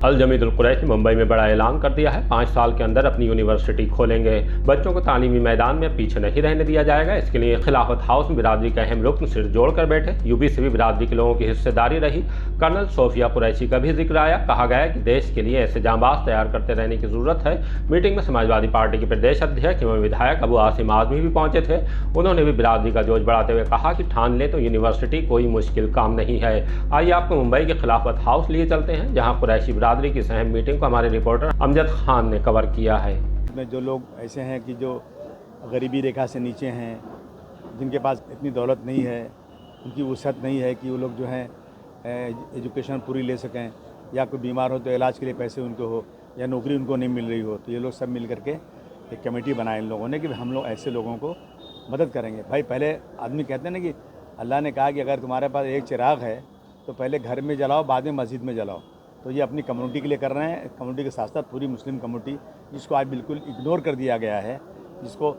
अल जमीदुल कुरैश ने मुंबई में बड़ा ऐलान कर दिया है। 5 साल के अंदर अपनी यूनिवर्सिटी खोलेंगे। बच्चों को तालीमी मैदान में पीछे नहीं रहने दिया जाएगा। इसके लिए खिलाफत हाउस में बिरादरी के अहम रुकन सिर जोड़कर बैठे। यूपी से भी बिरादरी के लोगों की हिस्सेदारी रही। कर्नल सोफिया कुरैशी का भी जिक्र आया। कहा गया कि देश के लिए ऐसे जांबाज तैयार करते रहने की जरूरत है। मीटिंग में समाजवादी पार्टी के प्रदेश अध्यक्ष एवं विधायक अबू आसिम आजमी भी पहुंचे थे। उन्होंने भी बिरादरी का जोश बढ़ाते हुए कहा कि ठान ले तो यूनिवर्सिटी कोई मुश्किल काम नहीं है। आइए आपको मुंबई के खिलाफत हाउस लिए चलते हैं, जहाँ कुरैशी बिरादरी की अहम मीटिंग को हमारे रिपोर्टर अमजद खान ने कवर किया है। में जो लोग ऐसे हैं कि जो गरीबी रेखा से नीचे हैं, जिनके पास इतनी दौलत नहीं है, उनकी वसअत नहीं है कि वो लोग जो हैं एजुकेशन पूरी ले सकें, या कोई बीमार हो तो इलाज के लिए पैसे उनको हो, या नौकरी उनको नहीं मिल रही हो, तो ये लोग सब मिल करके एक कमेटी बनाई इन लोगों ने कि हम लोग ऐसे लोगों को मदद करेंगे। भाई पहले आदमी कहते हैं ना कि अल्लाह ने कहा कि अगर तुम्हारे पास एक चिराग है तो पहले घर में जलाओ, बाद में मस्जिद में जलाओ। तो ये अपनी कम्युनिटी के लिए कर रहे हैं। कम्युनिटी के साथ साथ पूरी मुस्लिम कम्युनिटी, जिसको आज बिल्कुल इग्नोर कर दिया गया है, जिसको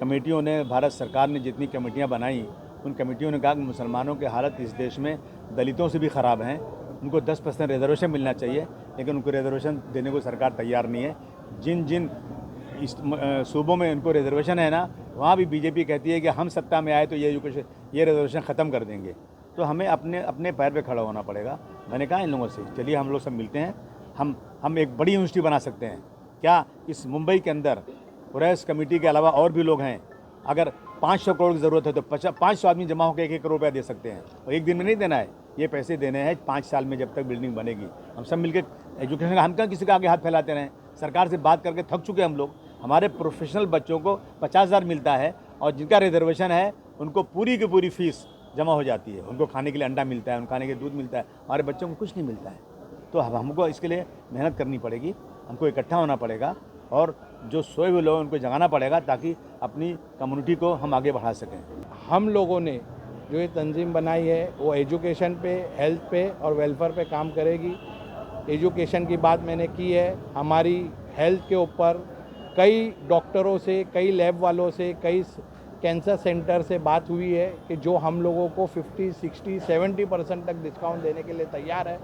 कमेटियों ने, भारत सरकार ने जितनी कमेटियां बनाई, उन कमेटियों ने कहा कि मुसलमानों की हालत इस देश में दलितों से भी ख़राब है, उनको 10% रिजर्वेशन मिलना चाहिए, लेकिन उनको रिजर्वेशन देने को सरकार तैयार नहीं है। जिन जिन इस सूबों में उनको रिजर्वेशन है ना, वहाँ भी बीजेपी कहती है कि हम सत्ता में आए तो ये रिजर्वेशन ख़त्म कर देंगे। तो हमें अपने अपने पैर पे खड़ा होना पड़ेगा। मैंने कहा इन लोगों से चलिए हम लोग सब मिलते हैं, हम एक बड़ी यूनिवर्सिटी बना सकते हैं। क्या इस मुंबई के अंदर कुरैश कमेटी के अलावा और भी लोग हैं? अगर 500 करोड़ की ज़रूरत है तो 500 आदमी जमा होकर 1-1 करोड़ रुपया दे सकते हैं, और एक दिन में नहीं देना है, ये पैसे देने हैं 5 साल में, जब तक बिल्डिंग बनेगी। हम सब मिलकर एजुकेशन का, हम क्या किसी के आगे हाथ फैलाते रहें? सरकार से बात करके थक चुके हम लोग। हमारे प्रोफेशनल बच्चों को 50,000 मिलता है, और जिनका रिजर्वेशन है उनको पूरी की पूरी फीस जमा हो जाती है। उनको खाने के लिए अंडा मिलता है, उनको खाने के लिए दूध मिलता है, हमारे बच्चों को कुछ नहीं मिलता है। तो हमको इसके लिए मेहनत करनी पड़ेगी, हमको इकट्ठा होना पड़ेगा, और जो सोए हुए लोग उनको जगाना पड़ेगा, ताकि अपनी कम्युनिटी को हम आगे बढ़ा सकें। हम लोगों ने जो ये तंजीम बनाई है वो एजुकेशन पे, हेल्थ पे और वेलफेयर पे काम करेगी। एजुकेशन की बात मैंने की है। हमारी हेल्थ के ऊपर कई डॉक्टरों से, कई लैब वालों से, कई कैंसर सेंटर से बात हुई है कि जो हम लोगों को 50, 60, 70% तक डिस्काउंट देने के लिए तैयार है।